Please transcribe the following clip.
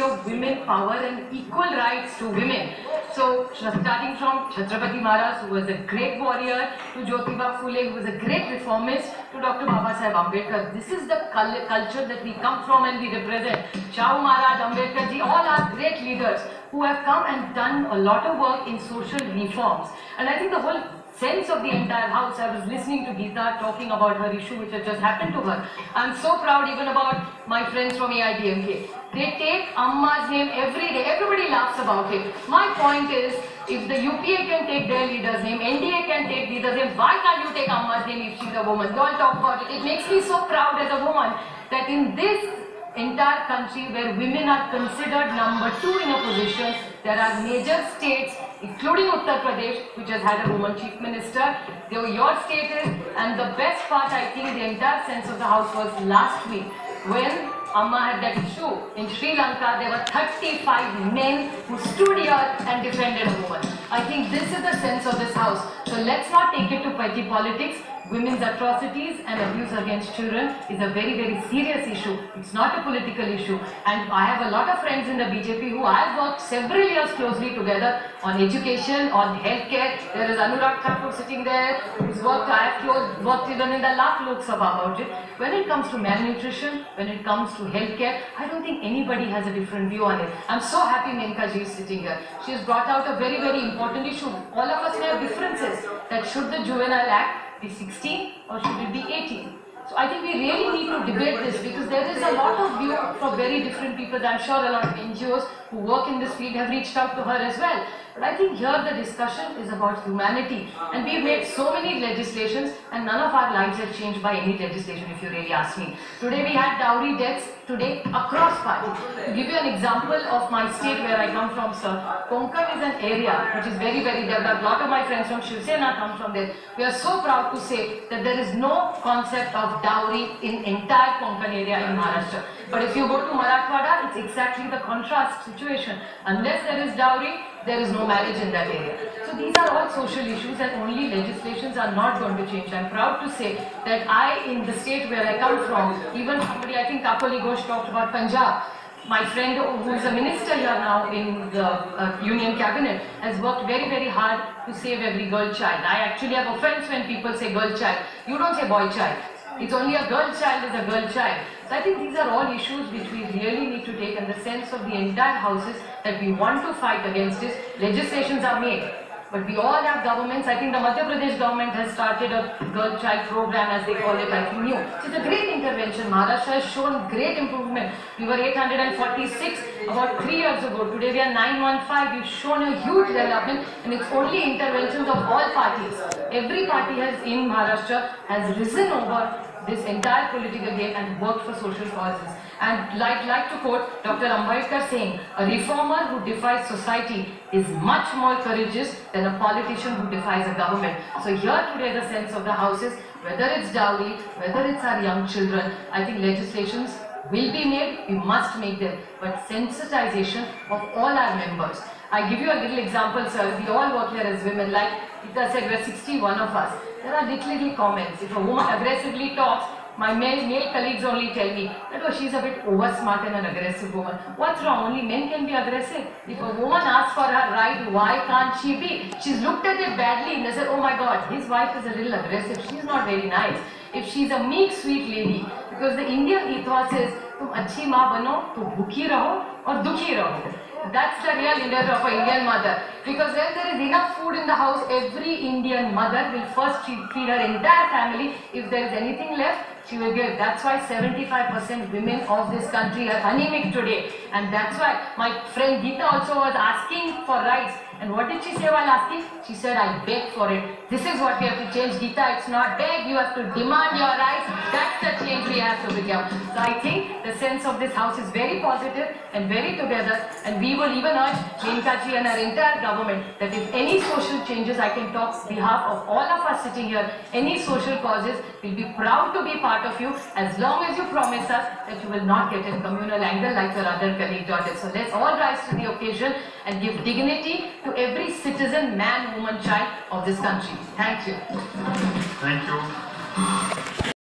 of women power and equal rights to women. So starting from Chhatrapati Maharaj, who was a great warrior, to Jyotiba Phule, who was a great reformist, to Dr. Babasaheb Ambedkar. This is the culture that we come from and we represent. Shahu Maharaj, Ambedkar ji, all are great leaders who have come and done a lot of work in social reforms. And I think the whole sense of the entire house, I was listening to Geeta talking about her issue which had just happened to her. I'm so proud even about my friends from AIDMK. They take Amma's name every day. Everybody laughs about it. My point is, if the UPA can take their leader's name, NDA can take leader's name, why can't you take Amma's name if she's a woman? You all talk about it. It makes me so proud as a woman that in this entire country where women are considered number 2 in a position, there are major states, including Uttar Pradesh, which has had a woman chief minister. Though your state is, and the best part, I think, the entire sense of the house was last week when Amma had that issue in Sri Lanka. There were 35 men who stood here and defended a woman. I think this is the sense of this house. So let's not take it to petty politics. Women's atrocities and abuse against children is a very, very serious issue. It's not a political issue. And I have a lot of friends in the BJP who I have worked several years closely together on education, on healthcare. There is Anurag Thakur sitting there, whose work I have worked even in the last Lok Sabha about it. When it comes to malnutrition, when it comes to healthcare, I don't think anybody has a different view on it. I'm so happy Menka ji is sitting here. She has brought out a very, very important issue. All of us may have differences. That should the Juvenile Act be 16 or should it be 18? So I think we really need to debate this because there is a lot of view from very different people. I'm sure a lot of NGOs who work in this field have reached out to her as well. But I think here the discussion is about humanity, and we've made so many legislations and none of our lives have changed by any legislation, if you really ask me. Today we had dowry deaths today across party. To give you an example of my state where I come from, sir, Konkan is an area which is very, very developed. A lot of my friends from Shiv Sena come from there. We are so proud to say that there is no concept of dowry in entire Konkan area in Maharashtra. But if you go to Marathwada, it's exactly the contrast situation. Unless there is dowry, there is no marriage in that area. So these are all social issues and only legislations are not going to change. I'm proud to say that in the state where I come from, even somebody, I think Kakoli Ghosh talked about Punjab. My friend who is a minister here now in the Union Cabinet has worked very, very hard to save every girl child. I actually have offense when people say girl child. You don't say boy child. It's only a girl child is a girl child. So I think these are all issues which we really need to take, and the sense of the entire house is that we want to fight against this. Legislations are made, but we all have governments. I think the Madhya Pradesh government has started a girl child program, as they call it, I think new. So it's a great intervention. Maharashtra has shown great improvement. We were 846 about 3 years ago. Today we are 915. We've shown a huge development, and it's only interventions of all parties. Every party in Maharashtra has risen over this entire political game and worked for social causes. And like to quote Dr. Ambedkar saying, a reformer who defies society is much more courageous than a politician who defies a government. So here today the sense of the house is, whether it's dowry, whether it's our young children, I think legislations will be made, we must make them, but sensitization of all our members. I give you a little example, sir. We all work here as women. Like Ita said, we're 61 of us. There are little comments. If a woman aggressively talks, my male colleagues only tell me that, oh, she's a bit over smart and an aggressive woman. What's wrong? Only men can be aggressive. If a woman asks for her right, why can't she be? She's looked at it badly and they said, oh my God, his wife is a little aggressive. She's not very nice. If she's a meek, sweet lady, because the Indian ethos is, तुम अच्छी माँ बनो, तो भूखी रहो और दुखी रहो. That's the real image of an Indian mother. Because when there is enough food in the house, every Indian mother will first feed her entire family. If there is anything left, she will give. That's why 75% women of this country are anemic today. And that's why my friend Geeta also was asking for rights. And what did she say while asking? She said, I beg for it. This is what we have to change, Geeta. It's not beg, you have to demand your rights. That's the change we have to become. So I think the sense of this house is very positive and very together. And we will even urge Menka ji and our entire government that if any social changes, I can talk on behalf of all of us sitting here, any social causes, we'll be proud to be part of you as long as you promise us that you will not get in communal anger like your other colleague did. So let's all rise to the occasion and give dignity to every citizen, man, woman, child of this country. Thank you. Thank you.